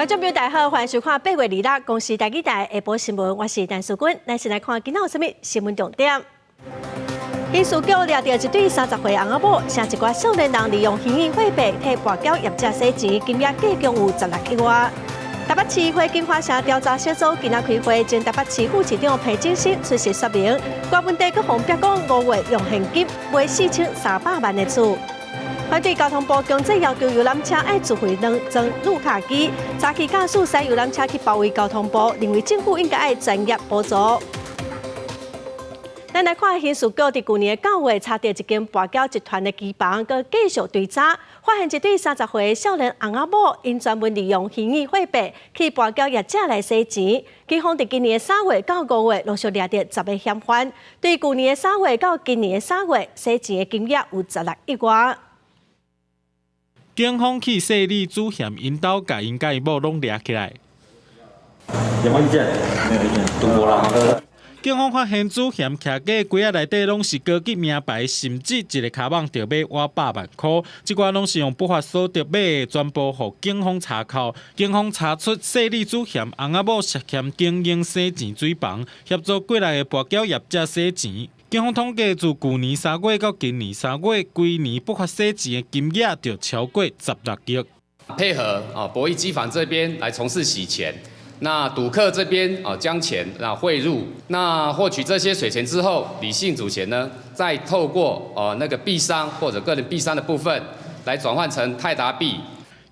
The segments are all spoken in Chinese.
观众朋友大家好，欢迎收看8月2日公视台记台下晡新闻，我是陈淑君，咱先来看今仔有啥物新闻重点。刑事局抓到一对30岁翁仔某，向一寡少年人利用虚拟货币替跋筊业者洗钱，金额计共有16亿外。台北市会金华社调查小组今仔开会，前台北市副市长裴景新出席说明，该问题各方逼讲5月用现金买4300万的厝。反对交通部强制要求游览车要自费2张路卡机，早期驾驶使游览车去包围交通部，认为政府应该要专业补助。咱来看刑事局伫去年9月查到一间跋筊集团的机房，佮继续追查，发现一对30岁少年翁仔某，因专门利用虚拟货币去跋筊业者来洗钱。警方伫今年3月到5月陆续抓到10个嫌犯，对去年3月到今年3月洗钱的金额有16亿外。警方去设立主嫌引导，甲因甲伊某拢抓起来。有没有意见？没有意见，都无啦。警方发现主嫌徛过柜仔内底拢是高级名牌，甚至一个卡网就要800万块，这寡拢是用不法所得买的，全部互警方查扣。警方查出设立主嫌翁仔某涉嫌经营洗钱水房，协助过来的跋筊业者洗钱。警方统计，自去年3月到今年3月，规年不法洗钱的金额就超过16亿。配合博弈机房这边来从事洗钱，那赌客这边将钱汇入，那获取这些水钱之后，理性主钱呢，再透过那个币商或者个人币商的部分来转换成泰达币。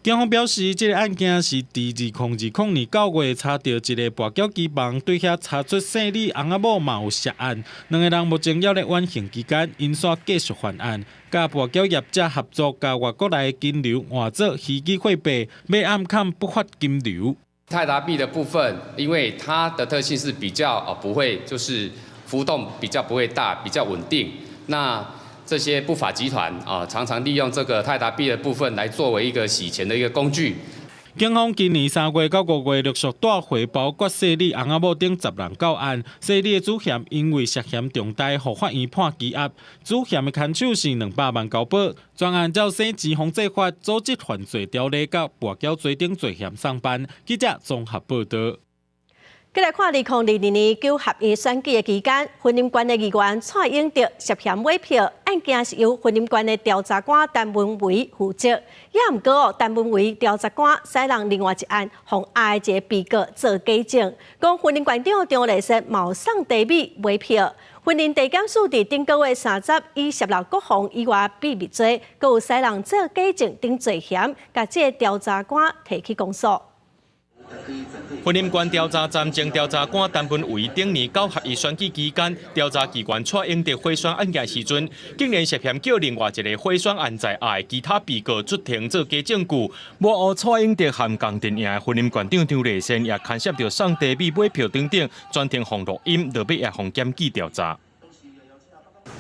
警方表示，这个案件是伫2020年9月查到一个跋筊机房，对遐查出姓李翁仔某嘛有涉案，两个人目前还在缓刑期间，因所继续犯案，甲跋筊业者合作，甲外国来的金流换作虚拟货币，要暗砍不法金流。泰达币的部分，因为它的特性是比较不会，就是浮动比较不会大，比较稳定。那这些不法集团常常利用这个泰达币的部分来作为一个洗钱的一个工具。警方今年3月到5月陆续带回包括设立翁仔某等10人到案，设立的主嫌因为涉嫌重大，互法院判羁押。主嫌的牵手是200万交保。专案照洗钱防治法、组织犯罪条例甲跋筊罪等罪嫌上班。记者综合报道。再来看2022年9合1选举的期间，云林县的议员蔡英德涉嫌买票，案件是由云林县的调查官陈文维负责。也毋过，陈文维调查官使人另外一案，向下一个被告做假证，讲云林县长张丽雪冒送茶米买票。云林地检署伫顶个月30以涉入国防以外秘密罪，佮有使人做假证等罪嫌，甲这个调查官提起公诉。云林县调查站前调查官陈文维顶年9合1选举期间，调查机关蔡英德贿选案件时阵，竟然涉嫌叫另外一个贿选案在案的其他被告出庭做假证据。幕后蔡英德和共阵营的云林县长张丽仙也牵涉到送茶米买票等等，专程放录音，落尾也放检举调查。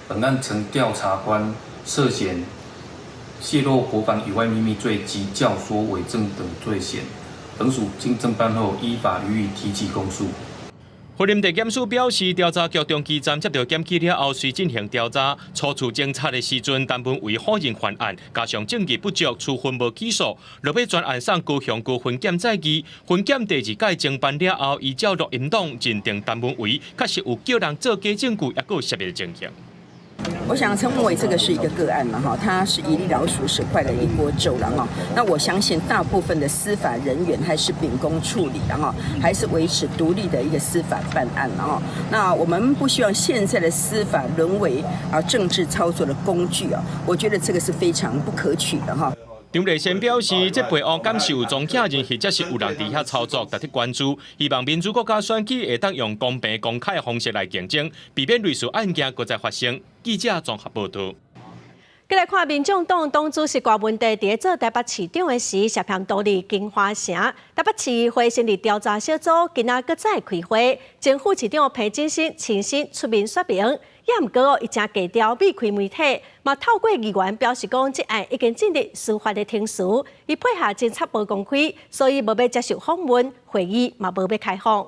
本案曾调查官涉嫌泄露国防以外秘密罪及教唆伪证等罪嫌。本署经侦办后，依法予以提起公诉。云林地检署表示，调查局中期站接到检举了后，遂进行调查。初次侦查的时阵，陈文维否认犯案，加上证据不足，处分无起诉。落尾专案送高雄高分检再议，分检第2届侦办了后，依照录音档认定陈文维确实有叫人做假证据，也有涉别情形。我想陈文维这个是一个个案嘛，哈，他是一粒老鼠屎坏了一锅粥了哈。那我相信大部分的司法人员还是秉公处理的哈，还是维持独立的一个司法办案了哈。那我们不希望现在的司法沦为政治操作的工具啊，我觉得这个是非常不可取的哈。张丽仙表示，这背后敢是有中假人，或者是有人伫遐操作，值得关注。希望民主国家选举会当用公平公开的方式来竞争，避免类似案件搁再发生。记者综合报道。再来看民众党党主席郭文地伫做台北市长的时，涉嫌独立金华城。台北市议会成立调查小组，今仔搁再开会，前副市长裴景新亲身出面说明。也毋过，伊正低调避开媒体，嘛透过议员表示讲，这案已经进入司法的庭事，伊配合侦查无公开，所以无要接受访问，会议嘛无要开放。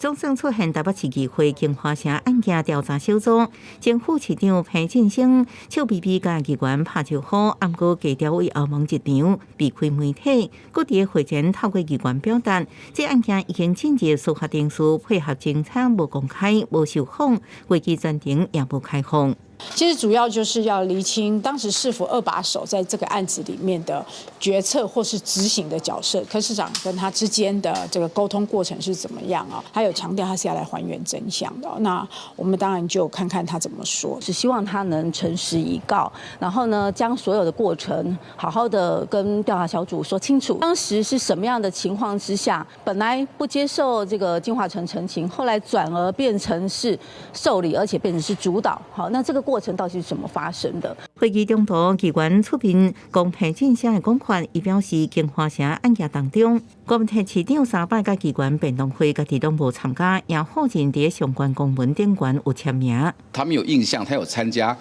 总算出现台北市议会金华城案件调查小组，前副市长潘振兴笑眯眯甲议员拍招呼，暗过低调为后门一场，避开媒体。各伫会前透过议员表达，这案件已经进入司法程序，配合侦查无公开、无受访，会期暂停也无开放。其实主要就是要厘清当时市府2把手在这个案子里面的决策或是执行的角色，柯市长跟他之间的这个沟通过程是怎么样啊？还有强调他是要来还原真相的。那我们当然就看看他怎么说，是希望他能诚实以告，然后呢，将所有的过程好好的跟调查小组说清楚。当时是什么样的情况之下，本来不接受这个金华城陈情，后来转而变成是受理，而且变成是主导。好，那这个过程到底是怎么发生的？会议中途，议员出面讲潘振兴的讲法，伊表示金华城案件当中，国民党市长3摆甲议员辩论会，家己都无参加，也否认伫相关公文典卷有签名。他们有印象，他有参加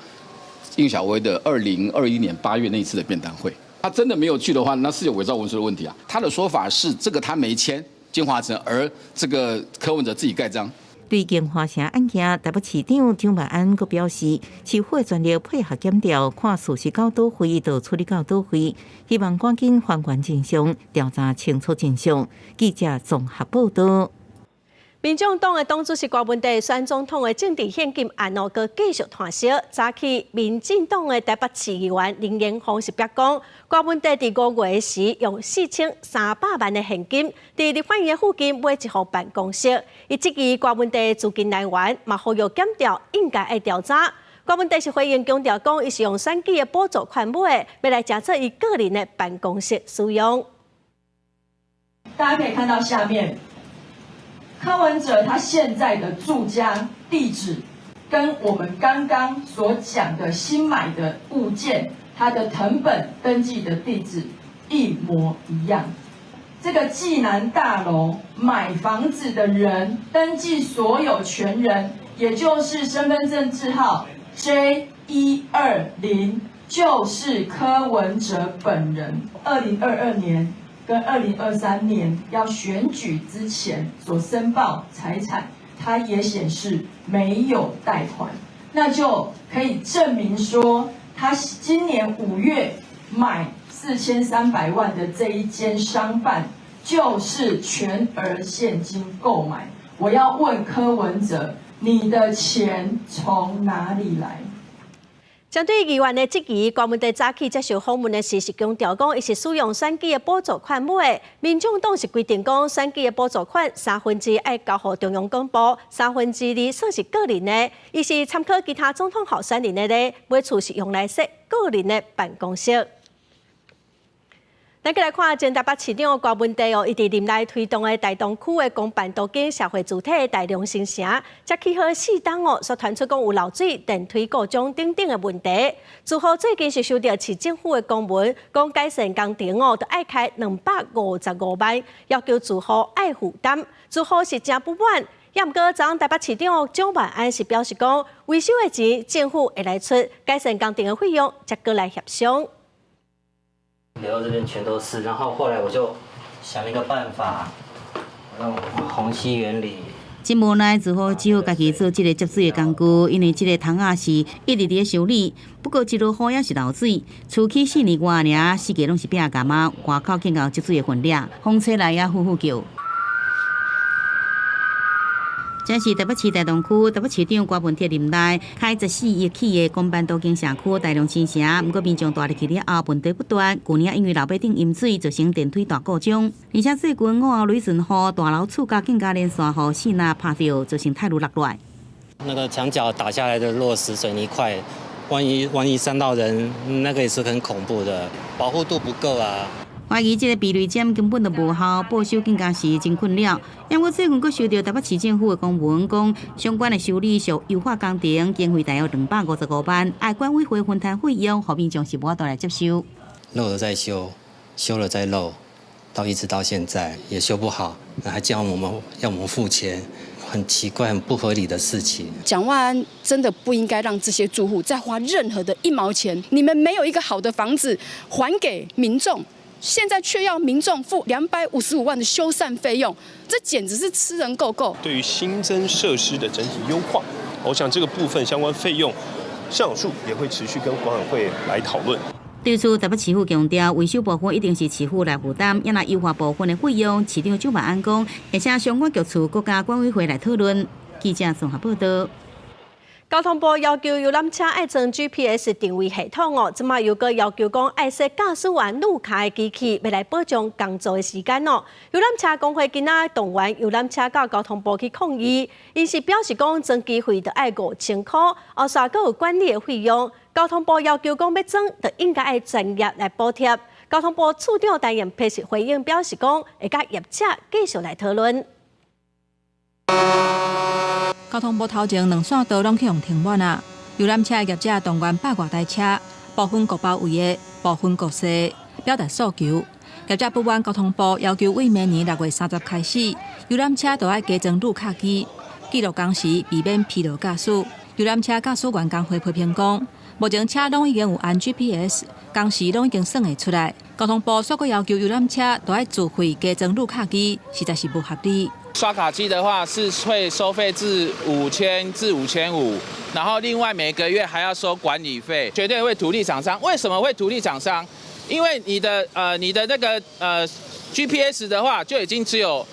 应小薇的2021年8月那一次的辩论会。他真的没有去的话，那是有伪造文书的问题啊。他的说法是这个他没签金华城，而这个柯文哲自己盖章。对金华城案件，台北市长张万安阁表示，市府会全力配合检调，看事实到倒位就处理到倒位，希望赶紧还原真相，调查清楚真相。记者综合报道。民众党的党主席郭文地选总统的政治献金案哦，佮继续传烧。早起，民进党的台北市议员林延芳是表讲，郭文地伫5月时用4300万的现金，伫立法院附近买一户办公室。伊质疑郭文地资金来源，嘛呼吁检调应该要调查。郭文地是回应强调讲，伊是用选举的补助款买，要来加做伊个人的办公室使用。大家可以看到下面。柯文哲他现在的住家地址，跟我们刚刚所讲的新买的物件，它的誊本登记的地址一模一样。这个济南大楼买房子的人登记所有权人，也就是身份证字号 J120，就是柯文哲本人。2022年。跟2023年要选举之前所申报财产，它也显示没有贷款，那就可以证明说，他今年5月买4300万的这一间商办，就是全额现金购买。我要问柯文哲，你的钱从哪里来？针对议员的质疑，郭文地早起接受访问的时，是强调讲，伊是使用选举的补助款买。民众党是规定讲，选举的补助款1/3要交予中央公布，2/3算是个人的。伊是参考其他总统候选人的咧，买厝是用来设个人的办公室。咱再来看前台北市长郭文地哦，伊伫林内推动的大东区的公办多间社会主体大量新城，才起好4档哦，所传出讲有漏水、电梯故障等等的问题。自后最近是收到市政府的公文，讲改善工程哦，都爱开255万，要求住户爱负担。自后是真不满，也毋过昨台北市长蒋万安是表示讲，维修的钱政府会来出，改善工程的费用才过来协商。流到这边全都是，然后后来我就想了一个办法，用虹吸原理。真无奈，只好家己做这个接水的工具，因为这个桶仔是一直伫修理，不过一落雨也是漏水。厝起4年外尔，四界拢是变干嘛？外口见到接水的分量，风吹来也呼呼叫。这是台北市大同区台北市长郭文地林内开14亿起的公办多间社区大量新城，不过民众大入去了后问题不断。去年因为老百姓淹水，造成电梯大故障，而且最近5号雷阵雨，大楼厝甲更加连续雨4那拍掉，造成太路落来。那个墙角打下来的落石水泥块，万一伤到人，那个也是很恐怖的，保护度不够啊。怀疑这个避雷针根本就无效，报修更加是真困扰。因为最近佫收到台北市政府的公文，讲相关的修理属优化工程，经费大约255万，爱管委会分摊费用，后面将是无法度来接收。漏了再修，修了再漏，一直到现在也修不好，还叫我们付钱，很奇怪、很不合理的事情。蒋万安真的不应该让这些住户再花任何的1毛钱，你们没有一个好的房子还给民众。现在却要民众付255万的修缮费用，这简直是吃人够够。对于新增设施的整体优化，我想这个部分相关费用上述也会持续跟管委会来讨论。对此，台北市府强调，维修部分一定是市府来负担，也来优化部分的费用。市长周万安讲，会请相关局处、国家管委会来讨论。记者综合报道。交通部要求游览车爱装 GPS 定位系统哦，即马又个要求讲爱设驾驶员路卡的机器，要来保障工作的时间哦。游览车工会今仔动员游览车到交通部去抗议，因是表示讲装机费就要5000块，后续阁有管理的费用。交通部要求讲要装，就应该爱专业来补贴。交通部处长陈彦批示回应表示讲，会甲业者继续来讨论。交通部头前2线道拢去用停满啊，游览车业者动员100多台车，部分国包围的，部分国西，表达诉求。业者不满交通部要求，为明年6月30开始，游览车都要加装路卡机，记录工时，避免疲劳驾驶。游览车驾驶员工会批评讲，目前车拢已经有安 GPS， 工时拢已经算会出来。交通部所要求游览车都要自费加装路卡机，实在是不合理。刷卡机的话是会收费至5000至5500，然后另外每个月还要收管理费，绝对会图利厂商。为什么会图利厂商？因为你的那个GPS 的话就已经只有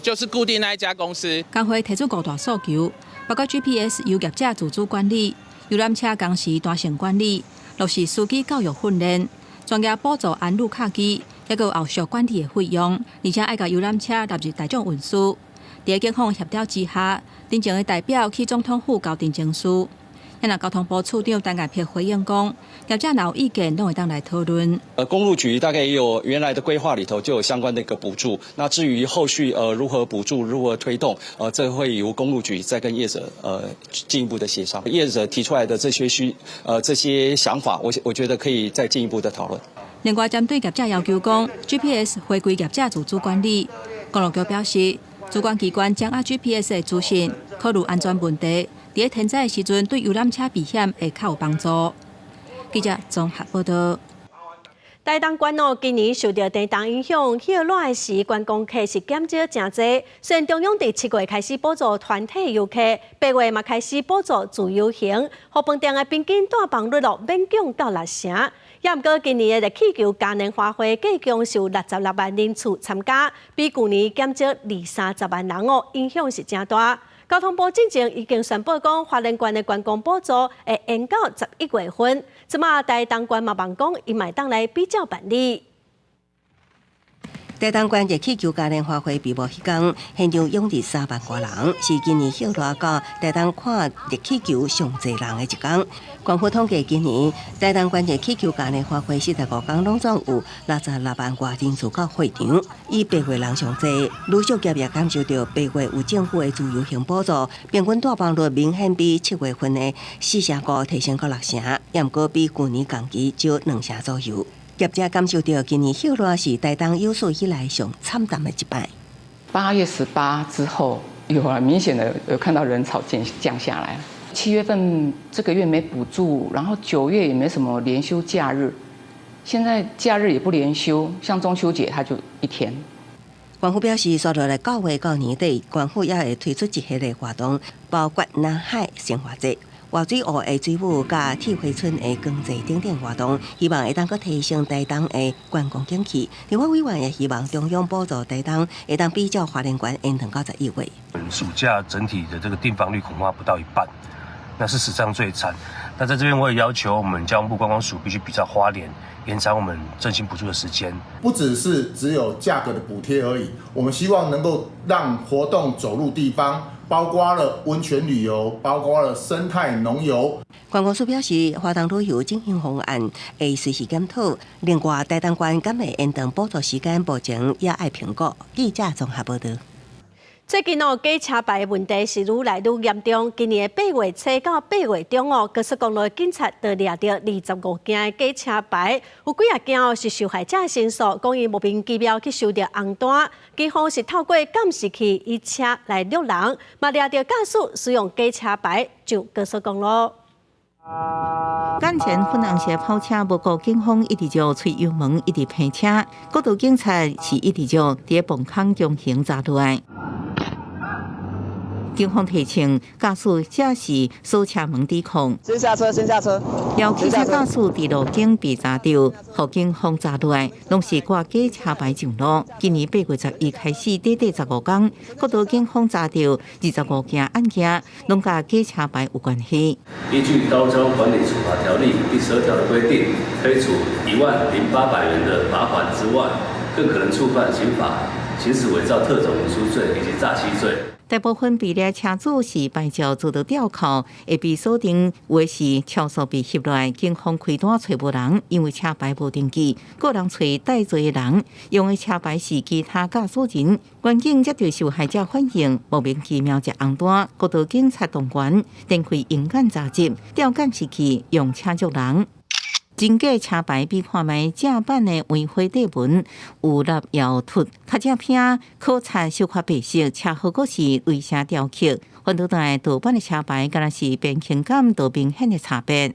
就是固定那一家公司。工会提出5大诉求，包括 GPS 由业者自主管理，游览车工时单线管理，落实司机教育训练，专业补助安路卡机。还有后续管理的费用，而且爱甲游览车纳入大众运输。在警方协调之下，真正的代表去总统府交定情书。那交通部处长陈彦批回应讲，业者若有意见，都会当来讨论。公路局大概也有原来的规划里头就有相关的一个补助。那至于后续如何补助、如何推动，这会由公路局再跟业者进一步的协商。业者提出来的这些想法，我觉得可以再进一步的讨论。另外，针对业者要求讲 GPS 回归业者自主管理，公路局表示，主管机关掌握 GPS 的资讯，考虑安全问题，在天灾的时阵对游览车避险会较有帮助。记者综合报道。台东县今年受到地震影响，热热时观光客是减少真多。虽然中央伫7月开始补助团体游客，8月嘛开始补助自由行，和饭店的平均大房率免降到6成。也毋过今年的热气球嘉年华会计共是有66万人次参加，比去年减少20-30万人哦，影响是真大。交通部之前已经宣布讲，花莲县的观光补助会延到11月份。即马台东县嘛望讲，伊嘛当来比较办理。台东县热气球嘉年华会闭幕迄天，现场涌入3万多人，是今年热热到台东看热气球上侪人的一天。官府统计，今年台东县热气球嘉年华会45天拢总有66万多人次到会场，以8月人上侪。陆续业也感受到8月有政府的自由行补助，平均大房率明显比7月份的4.5%提升到6成，也毋过比去年同期少2成左右。业者感受到今年热热是台东有史以来上惨淡的一摆。8月18之后，明显的有看到人潮降下来了。7月份这个月没补助，然后9月也没什么连休假日，现在假日也不连休，像中秋节它就1天。官府表示，刷落来9月到年底，官府也会推出一系列活动，包括南海生活节。活水湖的水舞甲铁花村的光节等等活动，希望会当阁提升台东的观光景气。另外，委员也希望中央补助台东，会当比较花莲县延长到11月。暑假整体的这个订房率恐怕不到1半，那是史上最惨。那在这边我也要求我们交通部观光署必须比照花莲，延长我们振兴补助的时间。不只有价格的补贴而已，我们希望能够让活动走入地方。包括了温泉旅游，包括了生态农游。观光署表示，花东旅游进行方案会随时检讨。另外，台东县敢会延长补助时间，目前也爱评估。记者综合报道。最近假车牌的问题是愈来愈严重。今年8月初到8月中高速公路警察就抓到25件假车牌，有几啊件是受害者申诉，讲伊莫名其妙去收到红单，警方是透过监视器以车来录人，嘛抓到驾驶使用假车牌上高速公路。眼前粉红色跑车无顾警方一直就吹油门，一直骗车，国道警察是一直就伫磅空强行砸落来。警方提醒驾驶者是锁车门抵抗。先下车，先下车。有汽车驾驶伫路顶被砸到，互警方砸落来，拢是挂假车牌上路。今年8月11开始，短短15天，国道警方查到25件案件，拢甲假车牌有关系。依据《道交管理处罚条例》第12条的规定，可以处10800元的罚款之外，更可能触犯刑法行使伪造特种文书罪以及诈欺罪。大部分被掠车主是牌照做到吊扣，会被锁定，有的是超速被翕落来。警方开单找无人，因为车牌无登记，个人找带罪的人，用的车牌是其他驾驶人。关警接到受害者反映，莫名其妙一红单，国道警察动员，展开严检查缉，吊检是去用车捉人。真假车牌比看卖正版的违规底文有立摇凸，卡正片考察小可白色，车号阁是雷声雕刻，反倒台盗版的车牌，敢若是边情感都明显的差别。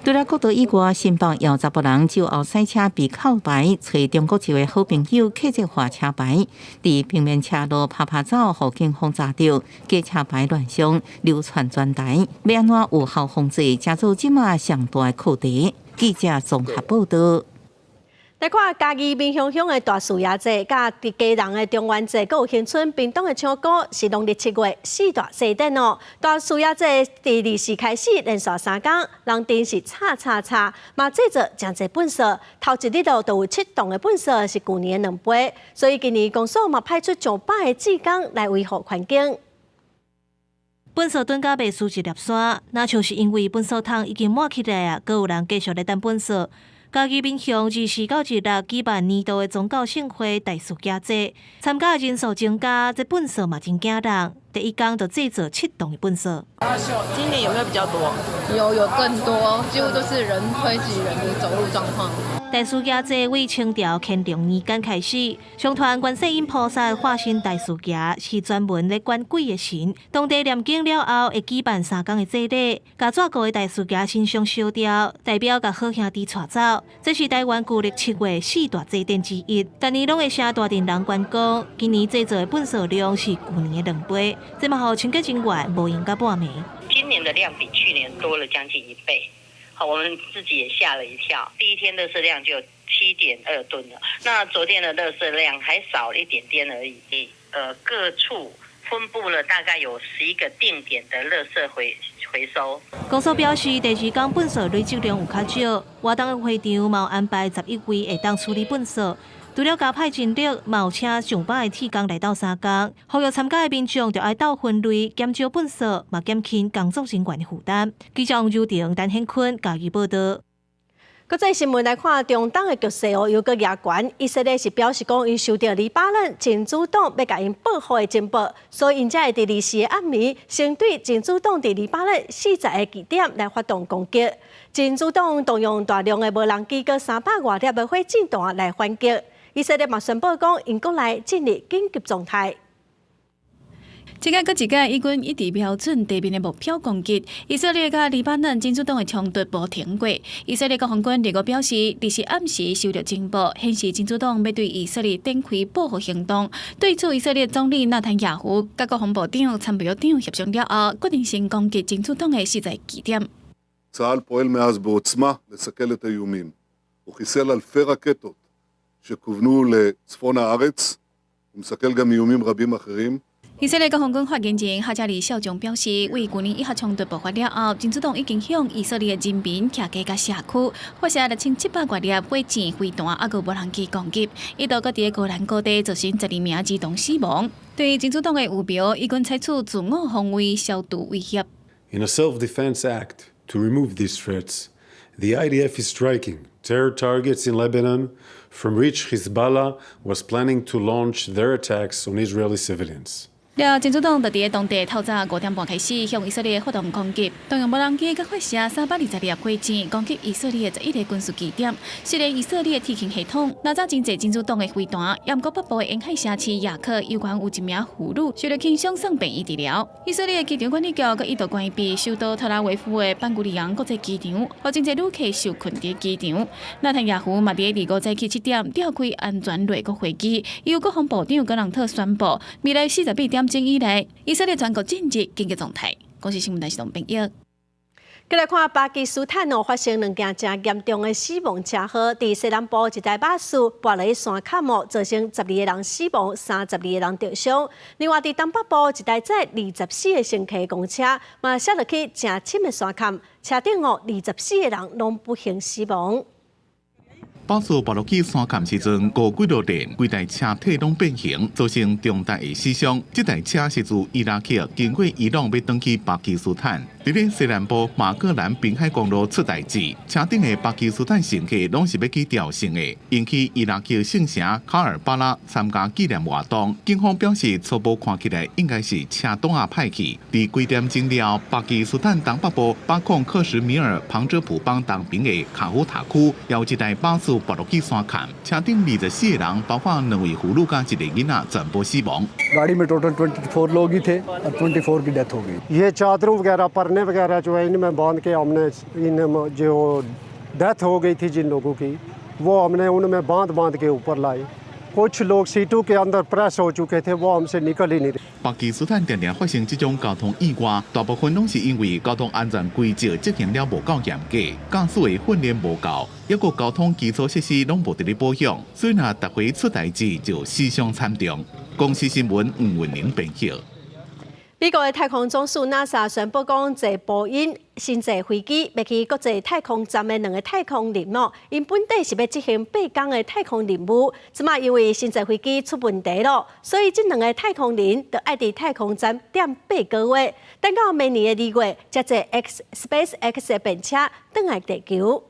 除了国道以外，新北有10人就后赛车被扣牌，找中国一位好朋友刻制化车牌，伫平面车路拍走，互警方查到假车牌乱象，流传全台，要安怎有效防治，加做即马上大的课题。记者综合报道。来看嘉义民雄乡的大树爷节，甲伫嘉人的中元节，佮有新春屏东的唱歌，是农历7月4大祭典哦。大树爷节第24开始，连续3天，人丁是叉，嘛制作真侪本色。头一日都有7栋的本色，是去年2倍，所以今年公所嘛派出上百的志工来维护环境。本色蹲甲袂输一粒沙，那像是因为本色桶已经满起来啊，佮有人继续来等本色。嘉义民雄24到26举办年度的宗教盛会大树爷节，参加的人数增加，这本色嘛真惊人。第一天就制作7栋的本色。今年有没有比较多？有更多，几乎都是人推挤人的走路状况。大树爷节为清朝乾隆年间开始，上传观世音菩萨化身大树爷，是专门咧管鬼的神。当地念经了后，会举办3天的祭礼，甲抓过的大树爷身上烧掉，代表甲好兄弟带走。这是台湾旧历7月4大祭典之一。逐年拢会写大阵人关公，今年制作的本色量是去年的2倍。这嘛好清洁人员无用到半暝。今年的量比去年多了将近1倍。好，我们自己也吓了一跳。第一天垃圾量就7.2吨了，那昨天的垃圾量还少一点点而已。各处分布了大概有11个定点的垃圾回收。公所表示，第2天本色累积量有较少，活动的会场嘛有安排11位会当处理本色。除了加派人力，嘛有请上百的铁工来到3天，呼吁参加的民众就爱到分类减少本色，嘛减轻工作人员的负担。记者王友婷、陈显坤嘉义报道。国际新闻来看，中东的局势又搁压悬。以色列是表示讲，因受到黎巴嫩真主党要甲因报复的情报，所以因才会伫24个暗暝，先对真主党伫黎巴嫩40个据点来发动攻击。真主党动用大量的无人机跟300多粒的火箭弹来反击。以色列嘛宣布讲，因国内进入紧急状态。这个搁一个以军一直瞄准地面的目标攻击，以色列甲黎巴嫩真主党的冲突无停过。以色列国防军日前表示，24暗时收到情报，显示真主党要对以色列展开报复行动。对此，以色列总理纳坦雅胡甲国防部长参谋长协商了后，决定先攻击真主党的40个据点。צה"ל פועל מאז בעוצמה לסכל את האיומים. הוא חיסל אלפי רקטות שכוונו לצפון הארץ, ומסכל גם איומים רבים אחרים. 以色列国防军发言人哈加里少将表示，为去年以哈冲突爆发了后，真主党已经向以色列人民徛家甲社区发射6700多粒火箭飞弹，还有无人机攻击，一度搁伫个戈兰高地造成12名儿童死亡。对真主党的目标，以军采取自我防卫消除威胁。In a self-defense act to remove these threats, the IDF is striking terror targets in Lebanon, from which Hezbollah was planning to launch their attacks on Israeli civilians. 了，真主党就伫当地透早5点半开始向以色列发动攻击，动用无人机甲发射320粒火箭攻击以色列11个军事基点。虽然以色列天气系统哪早真侪真主党的飞弹，也毋过北部的沿海城市雅克有关有一名妇女受到轻伤送病医治疗。以色列机场管理局佮一度关闭首都特拉维夫的班古里昂国际机场，互真侪旅客受困伫机场。纳坦雅胡嘛伫25早起7点召开安全内阁会议，由国防部长格朗特宣布，未来48点钟以内，以色列全国进入紧急状态。公司新闻台是董炳耀。再来看巴基斯坦发生2件真严重的死亡车祸，伫西南部一台巴士跌落山坎造成12个人死亡，32个人受伤。另外，伫东北部一台载24个乘客公车嘛摔落去真深的山坎，车顶24个人拢不幸死亡。巴士跌落去山坎时阵，高轨道电规台车体拢变形，造成重大的死伤。这台车是自伊拉克经过伊朗要登去巴基斯坦，伫咧西南部马格兰滨海公路出代志，车顶的巴基斯坦乘客拢是要去朝圣的，引起伊拉克圣城卡尔巴拉参加纪念活动。警方表示，初步看起来应该是车挡啊歹去。伫几点钟了，巴基斯坦东北部巴控克什米尔旁遮普邦东边的卡胡塔区，有一台巴士跌落去山坎，车顶24个人，包括2位妇女加1个囡仔，全部死亡。गाड़ी में टोटल 24 लोग ही थे और 24 की डेथ हो गई। ये चादरों वगैरह परने वगैरह जो है इनमें बांध के हमने इन जो डेथ हो गई थी जिन लोगों की वो हमने उनमें बांध के ऊपर लाई। कुछ लोग सीटों के अंदर प्रेस हो चुके थे, वो हमसे निकल ही नहीं रहे。巴基斯坦常常发生这种交通意外，大部分拢是因为交通安全规则执行了无够严格，驾驶的训练无够，抑个交通基础设施拢无得咧保养，所以若逐回出代志就死伤惨重。公司新闻吴文玲编辑。美国的太空总署 NASA 宣布讲，坐波音新坐飞机要去国际太空站的2个太空任务，因本地是要执行8天的太空任务，即马因为新坐飞机出问题了，所以这2个太空人就爱伫太空站点8个月，等到明年的2月，才坐 SpaceX 的便车返来地球。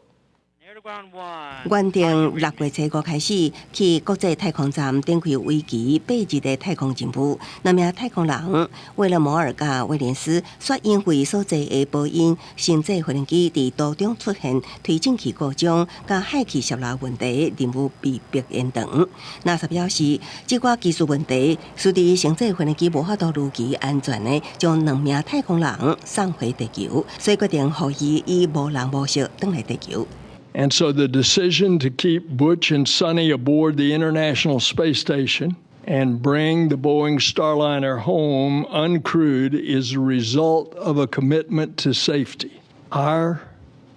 原定6月7号开始去国际太空站展开为期8日的太空任务。那名太空人为了摩尔加威廉斯，却因为所坐的波音新制飞行机伫途中出现推进器故障、加氦气泄漏问题，任务被迫延长。NASA 表示，这个技术问题使得新制飞行机无法度如期安全的将2名太空人送回地球，所以决定予伊以无人模式返来地球。And so the decision to keep Butch and Sonny aboard the International Space Station and bring the Boeing Starliner home uncrewed is a result of a commitment to safety. Our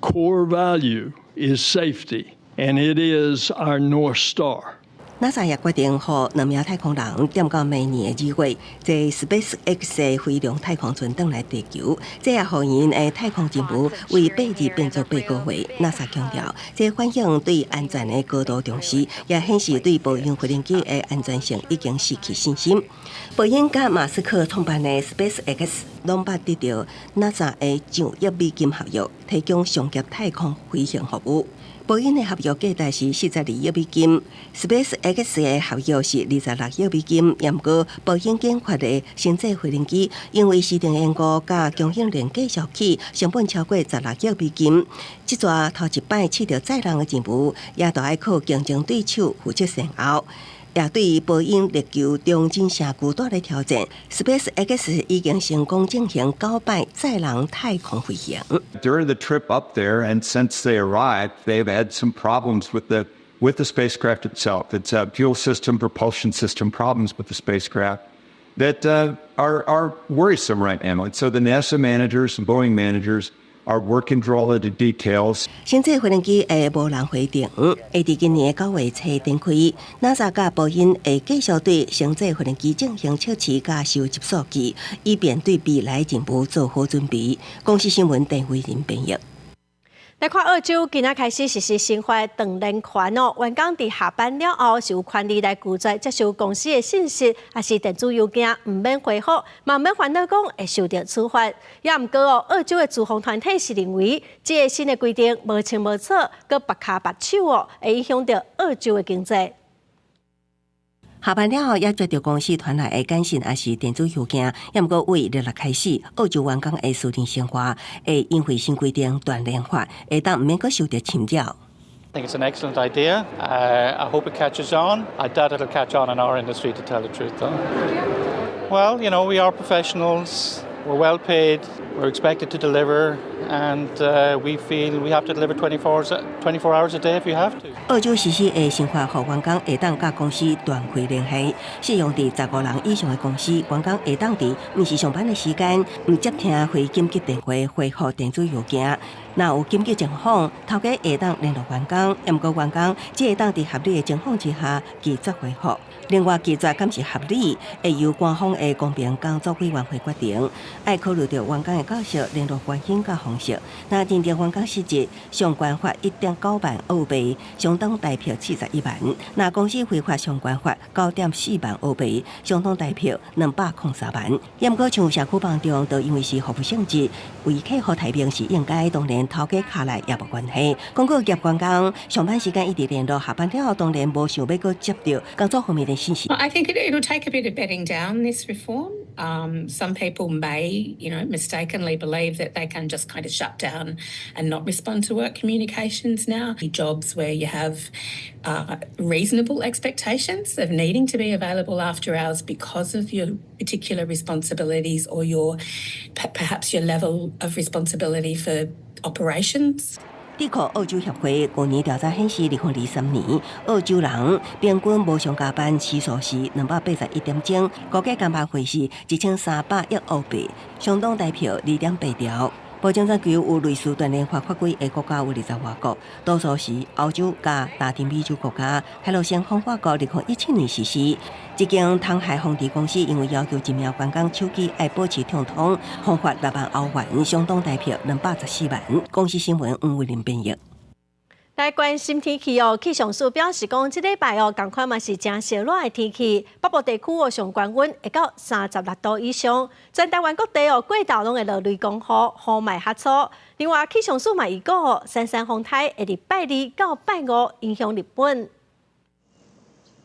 core value is safety, and it is our North Star. NASA 也决定予2名太空人点到明年的2月，坐 SpaceX 的飞龙太空船返来地球。这也予因的太空任务为8日变作8个月。NASA 强调，这反映对安全的高度重视，也显示对波音飞行机的安全性已经失去信心。波音甲马斯克创办的 SpaceX 拢捌得到 NASA 的上亿美金合约，提供商业太空飞行服务。波音的合约价值是42亿美金 ，SpaceX 的合约是26亿美金。不过，波音研发的新制飞行机因为市场缘故甲供应链继续起，成本超过16亿美金。这座头一摆试着载人的任务，也都要靠竞争对手负责善后。也对波音力求中进行巨大的挑战 ，SpaceX 已经成功进行9摆载人太空飞行。During the trip up there, and since they arrived, they've had some problems with the spacecraft itself. It's fuel system, propulsion system problems with the spacecraft that are worrisome right now. And so the NASA managers and Boeing managers are working through all of the details. 新制飞行机的无人飞艇会伫今年9月初展开。NASA 甲波音会继续对新制飞行机进行测试甲收集数据，以便对未来任务做好准备。公司新闻陈慧仁编译。来看澳洲今仔开始实施新法长年权哦，员工伫下班了后是有权利来拒绝接受公司的信息，还是电子邮件唔免回复，嘛唔免烦恼讲会受到处罚。也毋过哦，澳洲的资方团体是认为，这个新的规定无清无楚，佮白卡白手哦，会影响到澳洲的经济。下班了后，也接到公司传来的简讯，也是电子邮件。也毋过为日落开始，澳洲员工的私人生活会因为新规定断联法，会当毋免阁受到侵扰。I think it's an excellent idea. I hope it catches on. I doubt it'll catch on in our industry, to tell the truth, though. Well, you know, we are professionals. We're well paid. We're expected to deliver, and we feel we have to deliver 24 hours a day if you have to. 澳洲实施的新法，让员工会当甲公司断开联系。适用伫15人以上的公司，员工会当伫毋是上班的时间，毋接听非紧急电话，回复电子邮件。若有紧急情况，头家会当联络员工，毋过员工只会当伫合理的情况之下拒绝回复。另外，拒绝敢是合理，会由官方的公平工作委员会决定。爱考虑到员工的教授、联络关系甲方式。若认定员工失职，相关罚1.9万澳币，相当代票71万；若公司违法相关罚9.4万澳币，相当代票203万。也毋过，像社区帮中，都因为是服务性质，为客户提名是应该，当然头家卡来也无关系。广告业员工上班时间一直联络，下班了后当然无想要阁接到工作方面的信息。I think it'll take a bit of bedding down this reform. Some people may, mistakenly believe that they can just kind of shut down and not respond to work communications now. Jobs where you have reasonable expectations of needing to be available after hours because of your particular responsibilities or perhaps your level of responsibility for operations. 智库澳洲协会去年调查显示，2023年澳洲人平均无偿加班时数是281点钟，估计加班费是1300亿澳币，相当代表2.8条。保证研究有类似断联法法规的国家有20多个，多数是欧洲加拉丁美洲国家。海螺先方法国2017年实施。一间汤海烘焙公司因为要求一名员工手机要保持畅通，罚款6万欧元，相当代表214万。公司新闻为您编译。来关心天气哦，气象署表示讲，这礼拜哦，同款嘛是真热热的天气，北部地区哦上高温会到36度以上，全台湾各地哦过道拢会落雷公雨，雨霾较粗。另外，气象署嘛预告哦，珊珊风台会伫拜2到拜5影响日本。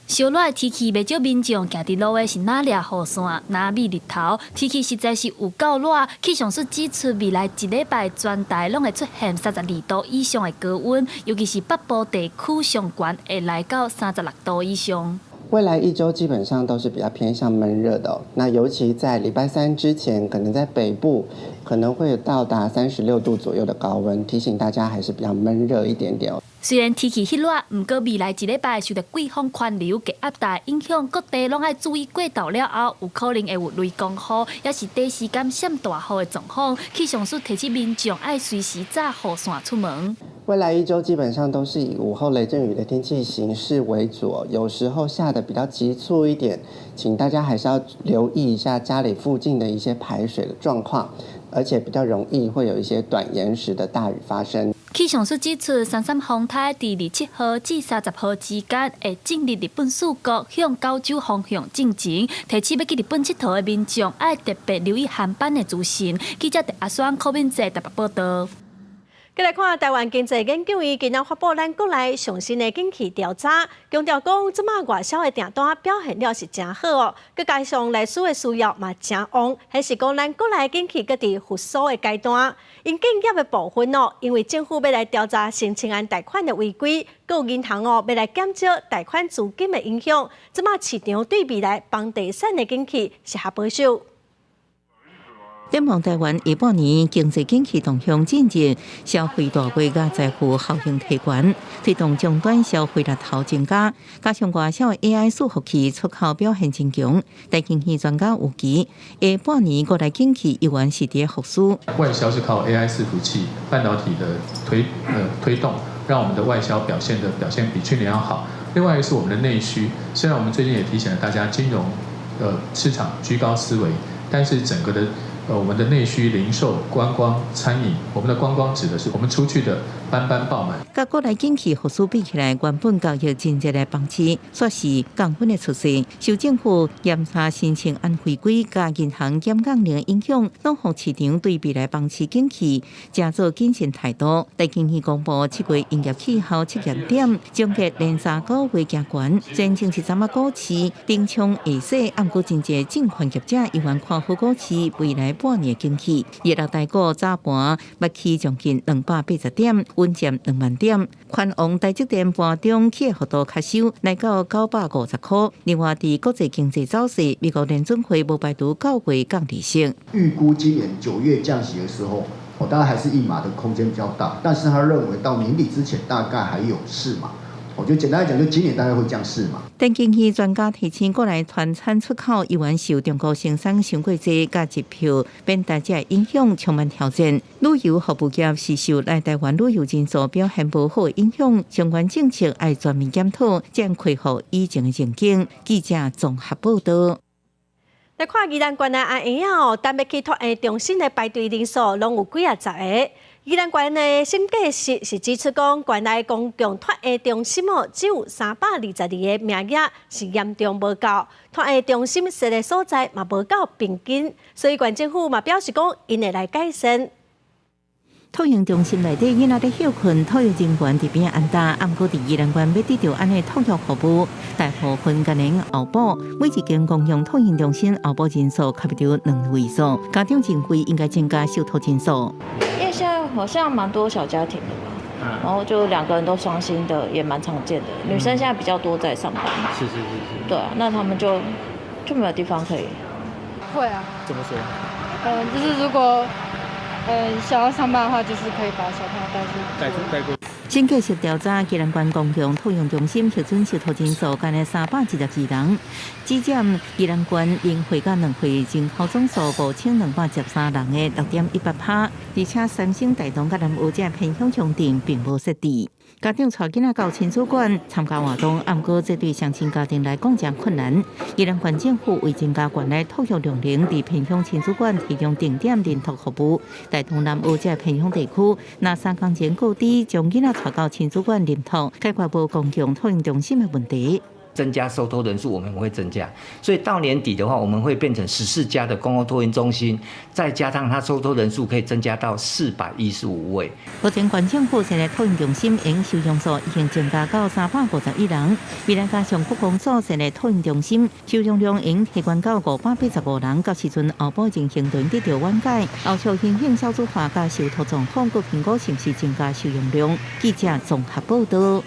烧热的天气，袂少民众行伫路的是哪掠雨伞、哪觅日头，天气实在是有够热。气象署指出，未来一礼拜全台拢会出现32度以上的高温，尤其是北部地区上悬会来到36度以上。未来一周基本上都是比较偏向闷热的那尤其在礼拜3之前，可能在北部可能会到达36度左右的高温，提醒大家还是比较闷热一点点虽然天气热热，不过未来一礼拜受到季风环流及压带影响，各地拢要注意过道了后，有可能会有雷公雨，也是短时间闪大雨的状况。气象署提醒民众要随时载雨伞出门。未来一周基本上都是以午后雷阵雨的天气形势为主，有时候下的比较急促一点，请大家还是要留意一下家里附近的一些排水的状况，而且比较容易会有一些短延时的大雨发生。气象署指出，珊珊风台伫27号至30号之间会进入日本四国，向九州方向进前。提醒要去日本佚佗的民众，要特别留意航班的资讯。记者阿双柯敏哲台北报道。再来看台湾经济研究院今日发布咱国内上新的景气调查，强调讲即马外销的订单表现了是真好哦，佮加上内需的需要嘛真旺，还是讲咱国内景气佮伫复苏的阶段。因建业的部分哦，因为政府要来调查新青安贷款的违规，佮有银行哦要来减少贷款资金的影响，即马市场对未来房地产的景气是较保守。展望台湾下半年经济景气动向进入，消费大规甲财富效应提悬，推动终端消费力头增加，加上外销的 AI 伺服器出口表现真强，但经济专家预期下半年国内景气依然是伫复苏。外销是靠 AI 伺服器、半导体的推动，让我们的外销表现比去年要好。另外一个是我们的内需，虽然我们最近也提醒了大家金融市场居高思维，但是整个的我们的内需、零售、观光、餐饮，我们的观光指的是我们出去的班班爆满。甲国内景气复苏比起来，原本交易真热的房市，却是降温的趋势。受政府严查申请按回归加银行减杠铃的影响，拢让市场对未来房市景气加做谨慎态度。在经济公布7月营业气候测验点，总结连3个月加权，真正是怎么股市冰冲下势，按过真济证券业者依然看好股市未来半年经济。热闹台股早盘捌起将近280点，稳占2万点。宽宏台积电盘中起幅度较收，来到950块。另外，伫国际经济走势，美国联准会无排除9月降利息。预估今年9月降息的时候，当然还是一码的空间比较大，但是他认为到年底之前大概还有4码。我觉得简单来讲，就今年大概会降4码。但经济专家提醒，国内团产出口依然受中国生产上过济，加机票变大只影响，充满挑战。旅游服务业是受来台湾旅游人数表现不好的影响，相关政策要全面检讨，才能恢复以前的情景。记者综合报道。来看宜兰县的阿英啊，等要去托婴中心的排队人数，拢有几10个。宜兰县的审计室是指出讲，县内公共托婴中心只有322个名额，是严重无够。托婴中心设的所在嘛无够平均，所以县政府嘛表示讲，因会来改善。托婴中心内底囡仔在休困，托育人员伫边安搭，毋过伫宜兰县要得到安尼托育服务，大部分家庭后补，每一间公用托婴中心后补人数差不多2位数，家长认为应该增加受托人数。因为现在好像蛮多小家庭的吧，然后就2个人都双薪的也蛮常见的，女生现在比较多在上班。是。对啊，那他们就没有地方可以。会啊。怎么说？就是如果想要上班的话，就是可以把小朋友带过。审计室调查，宜兰县公共托婴中心核准受托人数干了312人，只占宜兰县零岁到2岁人口总数5213人的6.18%，而且三星大同甲南澳这偏乡乡镇并无设置。家长带囡仔到亲子馆参加活动，不过这对乡亲家庭来讲真困难。宜兰县政府为增加县内托育量能，伫偏乡亲子馆提供定点认托服务。大同南澳这偏乡地区，那3工前告知将囡仔带到亲子馆认托，解决无公共托婴中心的问题。增加收托人数，我们会增加，所以到年底的话，我们会变成14家的公共托婴中心，再加上它收托人数可以增加到415位。目前县政府设立托婴中心营收容数已经增加到351人，未来加上国公所设立托婴中心，收容量已提悬到585人，到时阵后补进行轮得到缓解，后续新兴小组化加受托状况，佮评估是不是增加收容量。记者综合报道。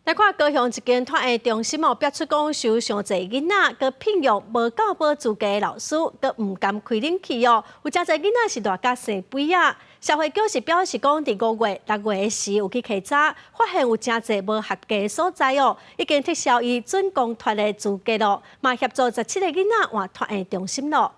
来看高雄一间托婴中心标出讲收上侪囡仔，佮聘用无教保资格的老师，佮唔甘开冷气哦。有真侪囡仔是大甲生悲啊。社会局是表示讲，伫5月、6月时有去稽查，发现有真侪无合格的所在哦，已经撤销伊准公托的资格咯，嘛协助17个囡仔换托婴中心咯。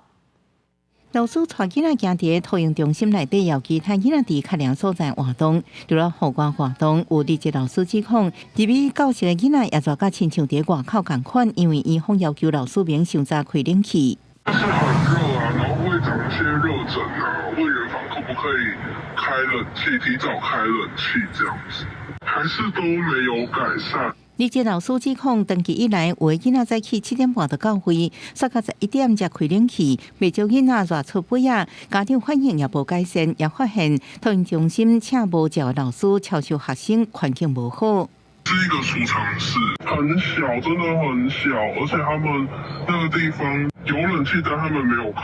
老师带囡仔行伫托婴中心内底，有其他囡仔伫较凉所在活动，除了户外活动，有日籍老师指控，入去教室的囡仔也做甲亲像伫外口共款，因为伊方要求老师免上早开冷气。就是很热啊，然后会长一些热疹啊，问园方可不可以开冷气，提早开冷气这样子，还是都没有改善。日籍老师指控，长期以来，有的囡仔早起7点半就到会，煞到11点才开冷气，未少囡仔热出背啊。家长反映也无改善，也发现托婴中心请无教的老师超收学生，环境无好。是一个储藏室，很小，真的很小，而且他们那个地方有冷气，但他们没有开。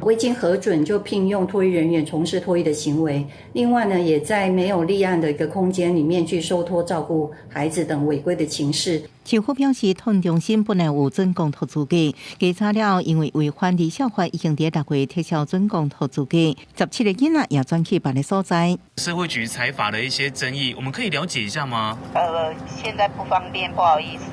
未经核准就聘用托育人员从事托育的行为，另外呢，也在没有立案的一个空间里面去收托照顾孩子等违规的情事。政府表示，托婴中心本来有准公托资格，稽查了，因为违反离校法，已经伫6月撤销准公托资格，17个囡仔也转去别的所在。社会局采法的一些争议，我们可以了解一下吗？现在不方便，不好意思。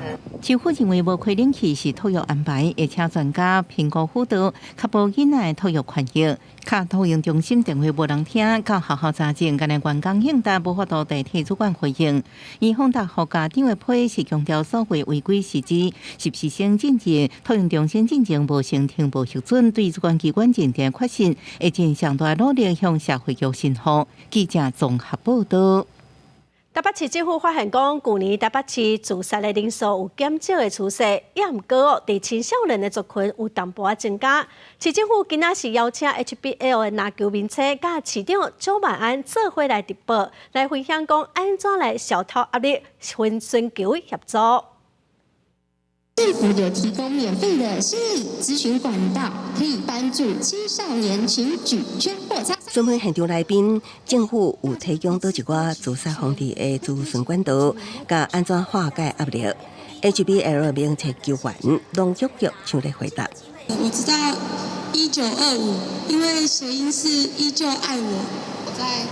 政府认为无开冷气是托育安排，而且专家评估辅导，确保囡仔托育权益。卡托育中心电话无人听，到学校查证，今日员工应答无法度代替主管回应。而丰达学家长的批是强调所谓违规事实，实习生进前托育中心进前无成停无核准，对主管机关认定确信，会尽上大努力向社会救信号。记者综合报道。台北市政府发现讲，去年台北市自杀的人数有减少的趋势，也毋过伫青少年的族群有淡薄仔增加。市政府今仔是邀请 HBL 的拿救民车，甲市长周万安做伙来直播，来分享讲安怎来消除压力，寻求协助。市府有提供免费的心理咨询管道，可以帮助青少年群举捐或参。新闻现场来宾，政府有提供多一寡自杀防治的咨询管道，甲安怎化解压力。HBL 名册救援龙玉玉像来回答。我知道1925，因为谐音是依旧爱我。我在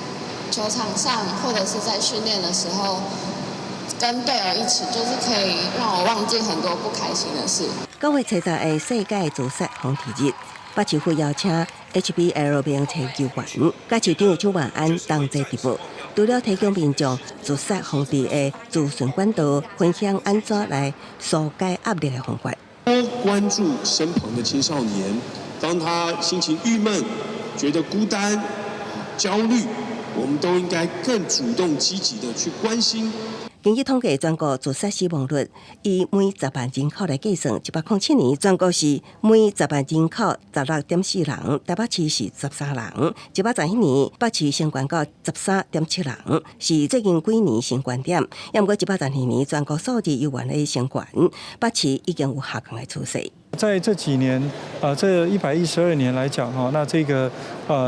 球场上或者是在训练的时候，跟队友一起，就是可以让我忘记很多不开心的事。9月7日的世界自杀防治日，北市府邀请 HBL 名册救援，甲市长周万安同齐直播，除了提供民众自杀防治的咨询管道，分享安怎来疏解压力的方法。多关注身旁的青少年，当他心情郁闷、觉得孤单、焦虑，我们都应该更主动积极的去关心。根据统计，全国自杀死亡率以每10万人口来计算，1807年全国是每10万人口16.4人，台北市是13人；1811年北市升悬到13.7人，是最近几年升悬点。也不过1812年全国数字又原来升悬，北市已经有下降的趋势。在这几年，这112年来讲哈，那这个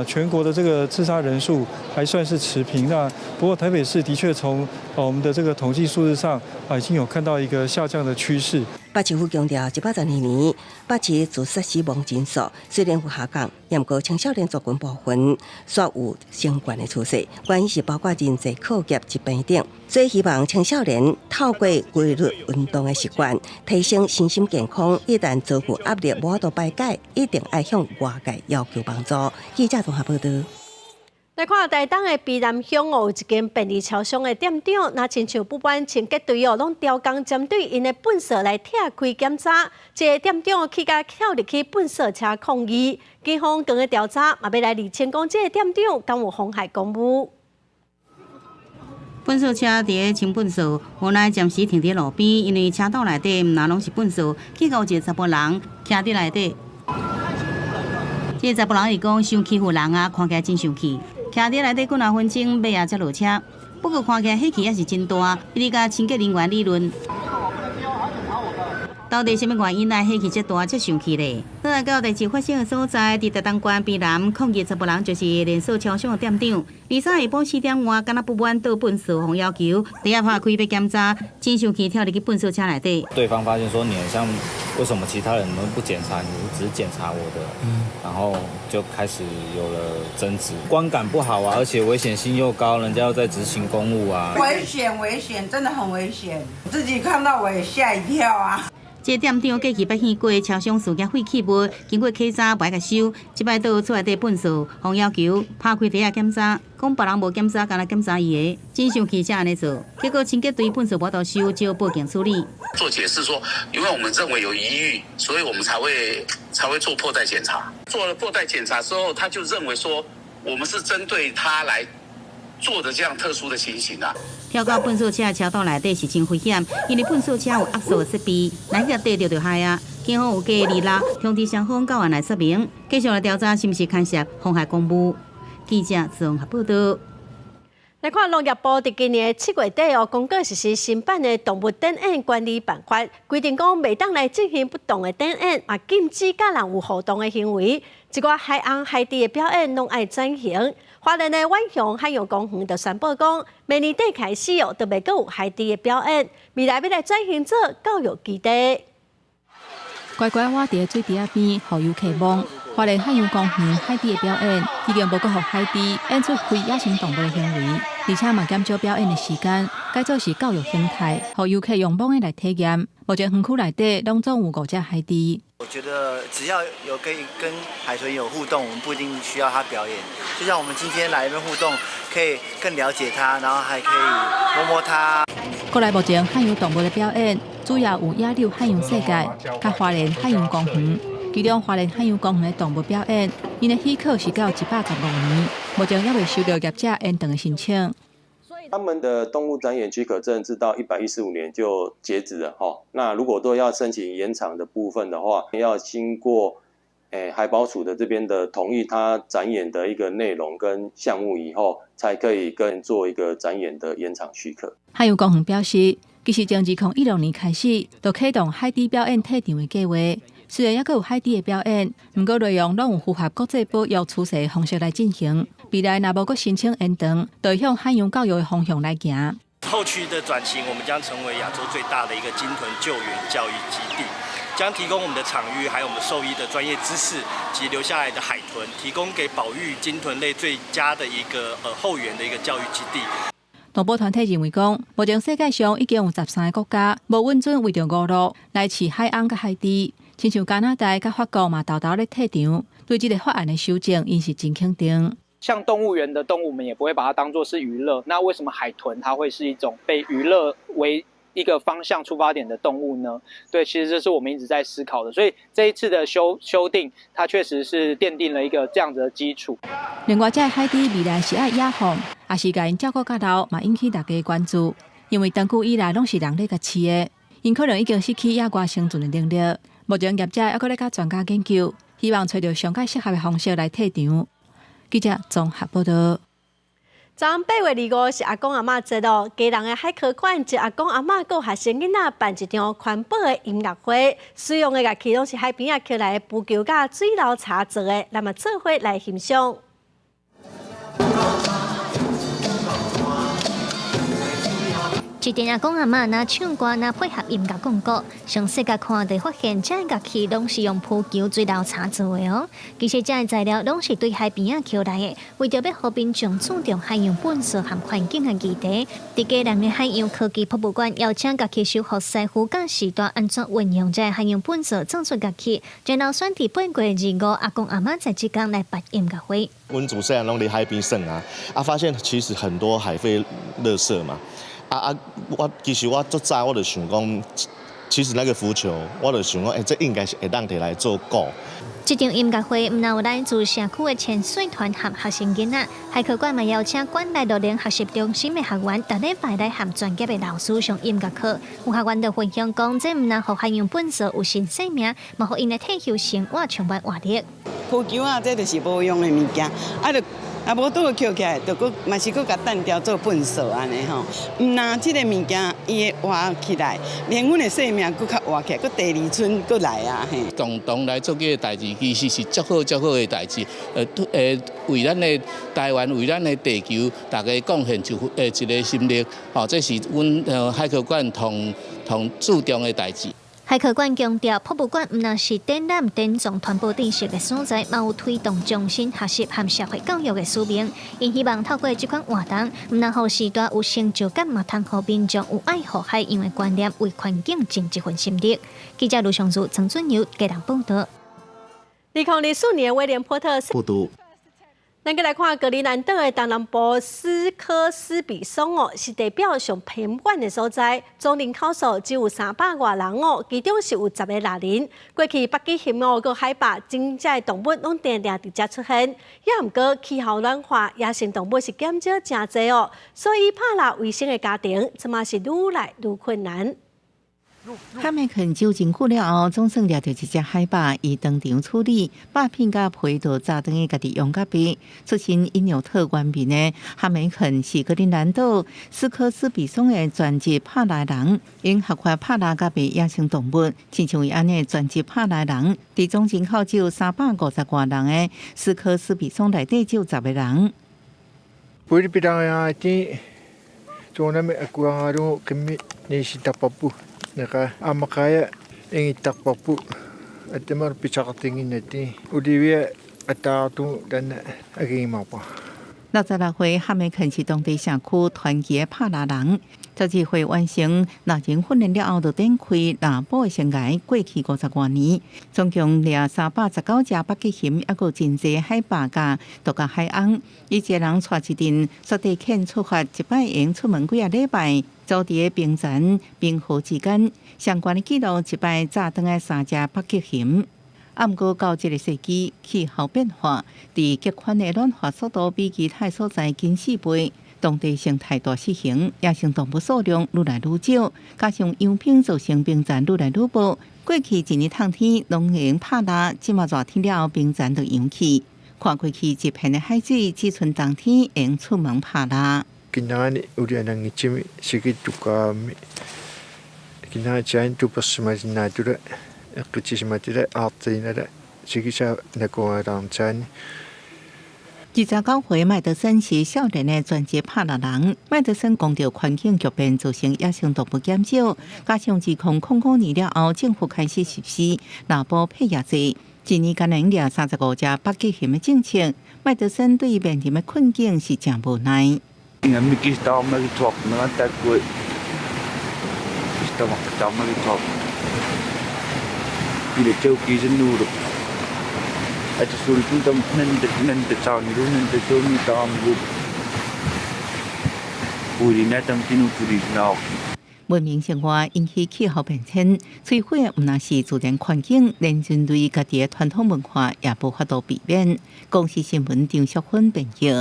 全国的这个自杀人数还算是持平。那不过台北市的确从我们的这个统计数字上已经有看到一个下降的趋势。北市府强调，1812年北市自杀死亡人数虽然有下降，也不过青少年族群部分却有升悬的趋势。原因是包括人际、课业、疾病等，所以希望青少年透过规律运动的习惯，提升身心健康。一旦遭遇压力无法度排解，一定要向外界要求帮助。记者综合报道。来看台东的卑南乡有一间便利超商的店长，那亲像不满清洁队拢调工针对因的粪扫来拆开检查，这个店长去甲跳入去粪扫车抗议，警方更个调查，嘛要来厘清讲这个店长敢有妨害公务。粪扫车伫咧清粪扫，无奈暂时停伫路边，因为车道内底毋那拢是粪扫，去到有一个查甫人徛伫内底。这个查甫人伊讲伤欺负人啊，看起来真生气。徛伫内底几分钟，尾仔才落车。不过看起来火气也是真大，伊咧甲清洁人员理论。到底什么原因来火气这大、这生气咧？倒来到第7发生的所在，伫台东县卑南抗议查甫人就是连锁超商的店长。23下晡4点外，敢若不满倒粪扫，互要求第一拍开要检查，真生气跳入去粪扫车内底。对方发现说你很像，为什么其他人都不检查，你只检查我的？然后就开始有了争执，观感不好啊，而且危险性又高，人家又在执行公务啊。危险，真的很危险，自己看到我也吓一跳啊。这店长过去捌见过超商事件废弃物，经过稽查不爱甲收，即摆倒出来的粪扫，互要求拍开底下检查，讲别人无检查，干来检查伊的，真生气才安尼做。结果清洁队粪扫无倒收，只有报警处理。做解释说，因为我们认为有疑虑，所以我们才会做破袋检查。做了破袋检查之后，他就认为说，我们是针对他来做的这样特殊的情形啊。跳到粪扫车车道内底是真危险，因为粪扫车有压缩的设备，哪个地就害啊！警方有加立拉，通知双方到案来说明，继续来调查是不是牵涉妨害公务。记者综合报道。来看农业部伫今年7月底公告实施新版的动物展演管理办法，规定讲袂当来进行不当的展演，嘛禁止甲人有互动的行为。一寡海岸海地的表演拢爱暂停。花莲的万雄海洋公园就宣布讲，明年底开始都袂阁有海地的表演，未来要来转型做教育基地。乖乖蛙伫水底边，好游客望，花莲海洋公园海猪的表演已经无搁互海猪演出非野生动物的行为，而且嘛减少表演的时间，改做是教育形态，互游客用网的来体验。目前园区内底拢总有5只海猪。我觉得只要有可以跟海豚有互动，我们不一定需要它表演。就像我们今天来这边互动，可以更了解它，然后还可以摸摸它。国内目前海洋动物的表演主要有野柳海洋世界、甲花莲海洋公园。其中花莲海洋公园的动物表演，因的许可是到115年，目前还未收到业者延长的申请。他们的动物展演许可证是到115年就截止了哈。那如果都要申请延长的部分的话，要经过海保署的这边的同意，它展演的一个内容跟项目以后，才可以跟做一个展演的延长许可。海洋公园表示，其实从2016年开始，就启动海猪表演退场的计划。虽然还有海猪的表演，不过内容拢有符合国际保育趋势的方式来进行。未来若无搁申请延长，就会向海洋教育的方向来行。后续的转型，我们将成为亚洲最大的一个鲸豚救援教育基地，将提供我们的场域，还有我们兽医的专业知识及留下来的海豚，提供给保育鲸豚类最佳的一个后援的一个教育基地。动保团体认为讲，目前世界上已经有13个国家无允准为着娱乐来饲海翁甲海猪，亲像加拿大甲法国嘛豆豆咧退场，对这个法案的修正，因是真肯定。像动物园的动物，我们也不会把它当作是娱乐。那为什么海豚它会是一种被娱乐为一个方向出发点的动物呢？对，其实这是我们一直在思考的。所以这一次的修订，它确实是奠定了一个这样子的基础。另外，这海猪未来是爱野放，也是甲因照顾甲老，嘛引起大家关注。因为长久以来拢是人咧甲饲的，因可能已经失去野外生存的能力。目前业者还搁咧甲专家研究，希望找到上较适合的方式来退场。记者综合报道。昨8月25是阿公阿嬷节咯，基隆的海科馆及阿公阿嬷佮学生囡仔办一场环保的音乐会，使用的乐器拢是海边啊捡来的浮球甲水流茶做的，那么做伙来欣赏。一阵阿公阿嬷若唱歌，若配合音乐广告，详细甲看就发现，这乐器拢是用浮球、水流茶做的哦。其实这材料拢是对海边啊捡来的，为着要互民众注重海洋本色和环境的议题，伫基隆的海洋科技博物馆邀请乐器手学师傅甲时代安怎运用这海洋本色创作乐器，然后选伫8月25阿公阿嬷在即天来办音乐会。阮自细汉拢伫海边耍发现其实很多海废垃圾嘛。其实我最早我就想讲，其实那个浮球，我就想讲，这应该是会当摕来做鼓。这场音乐会唔但有来自社区的潜水团和学生囡仔，海科馆嘛邀请馆内乐龄学习中心的学员，逐礼拜来和专业的老师上音乐课。有学员就分享讲，这唔但互海洋本色有新生命，嘛互因的退休生活充满活力。浮球啊，这就是无用的物件，无倒捡起来，就嘛是甲单调做粪扫安尼吼。唔但即个物件伊会活起来，连阮的生命佫较活起来，佫第二春佫来啊嘿。共同来做这个代志，其实是足好的代志。为咱的台湾，为咱的地球，大家贡献一个心力。哦，这是阮海科馆同注重的代志。海科馆强调，博物馆唔但是展览典藏传播知识的所在，嘛有推动终身学习和社会教育的使命。因希望透过这款活动，唔但互时代有成就感，嘛通互民众有爱护海洋的观念，为环境尽一份心力。记者卢尚如、曾俊友给人报道。2004年，威廉波特报道。咱个来看格陵兰岛的东南部斯科斯比松哦，是地表上偏远的所在，总人口数只有300多人哦，其中是有10个老人。过去北极熊哦，佮海拔真正的动物拢定定伫遮出现，也毋过气候暖化，野生动物是减少真侪哦，所以拍蜡卫生的家庭，即嘛是愈来愈困难。海麦肯酒精久了后，总算抓到一只海豹，伊当场处理，把片甲皮都炸等于家己用甲白。出身因纽特原民的海麦肯是格陵兰岛斯科斯比松的专职拍蜡人，因学会拍蜡甲白野生动物，亲像伊安尼专职拍蜡人。伫总人口只有350多人的斯科斯比松内底只有10个人。Pwede bidang ati so na may aku aro kami ni si tapapu naka amakaya ang itakpapu Ada mar bicara tingin nanti. Udiwia ada tu dan lagi mau apa? 66岁汉美肯是当地社区团结帕拉人。12岁完成老人训练了后，就展开南部的生涯。过去50多年，总共掠319只北极熊，还有真济海霸甲、独角海翁。伊一个人带一阵雪地犬出发，一摆用出门几啊礼拜，走伫冰层、冰河之间。相关的记录一摆炸断的3只北极熊。啊，毋过到这个世纪，气候变化，伫极端的暖化速度比其他所在近4倍。当地生态大失衡，野生动物数量愈来愈少，加上洋冰造成冰层愈来愈薄。过去一年冬天拢用拍拉，即马热天了后冰层就扬起。看过去一片的海水，只剩冬天用出门拍拉。今仔日有啲人一是去度假，今仔真度不是嘛？那度了，个只是嘛？啲咧阿仔那咧，是去啥那个人真。29岁麦德森是少年的专职拍拉人。麦德森讲到环境局变造成野生动物减少，加上自2005年了后，政府开始实施南部配野制，今年敢能掠35只北极熊的政策。麦德森对面临的困境是真无奈。Ada sulit untuk nanti tahun itu nanti tahun tahun itu, puri nanti tahun puri now。文明生活引起气候变迁，摧毁唔那是自然环境，连人类家己的传统文化也无法度避免。公司新闻张淑芬编辑。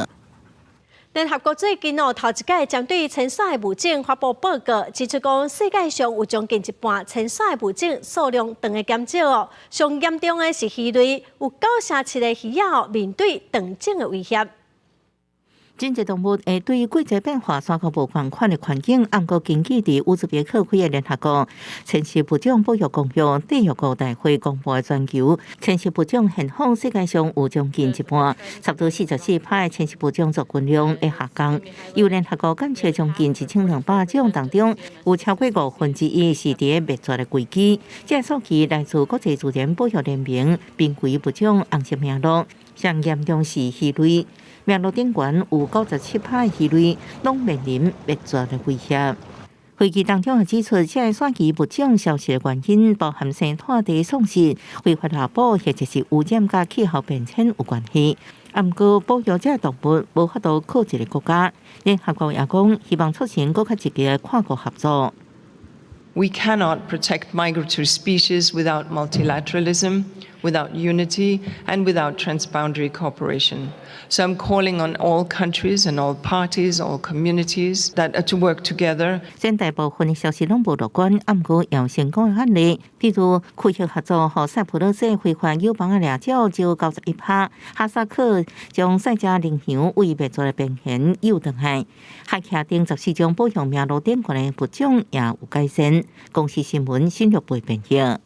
联合国最近头一届针对青山的物种发布报告，指出讲世界上有将近一半青山的物种数量长的减少哦，上严重的是鱼类，有9%的鱼仔面对断种的威胁。真济动物会对季节变化相较无共款的环境，按过根据伫乌兹别克开的联合国迁徙物种保育公约缔约国大会公布的全球迁徙物种现况，世界上有将近一半，差不多44%的迁徙物种族群量会下降。由联合国监测将近1200种当中，有超过1/5是伫灭绝的危机。这数据来自国际自然保育联盟濒危物种红色名录，上严重是鱼类。名录顶悬有97%鱼类拢面临灭绝的威胁。会议当中也指出，这个选鱼物种消失的原因包含生态地丧失、非法捕捕，或者是污染甲气候变迁有关系。不过，保育这动物无法度靠一个国家。联合国也讲，希望促成更加积极的跨国合作。We cannot protect migratory species without multilateralism, without unity, and without transboundary cooperation. So I'm calling on all countries and all parties, all communities to work together. 现大部分的消息拢无乐观，不过也有成功的案例，比如开协合作，和塞浦路斯非法友邦的掠鸟少91%，哈萨克将赛加羚羊为灭绝的边缘诱转来，还确定14种保育名录顶悬的物种也有改善。公司新闻新闻部编辑。下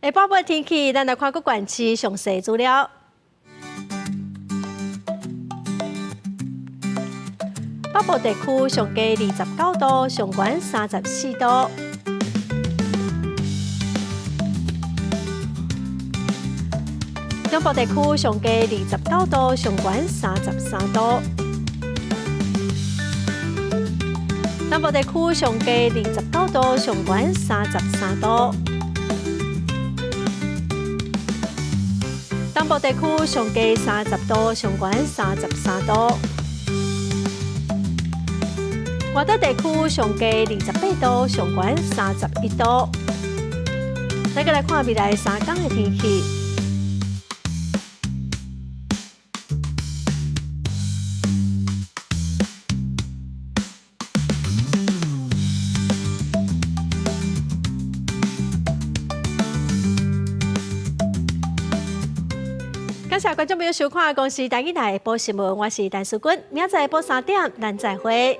晡尾天气，咱来看各县市详细资料。北部地区上低29度，上悬34度。中部地区上低29度，上悬33度。南部地区上低29度，上悬33度。东部地区上低30度，上悬33度。外岛地区上低28度，上悬31度。咱再来看未来3天的天气。感谢观众朋友收看《公视台语台》播新闻，我是陈淑君，明仔载播3点，咱再会。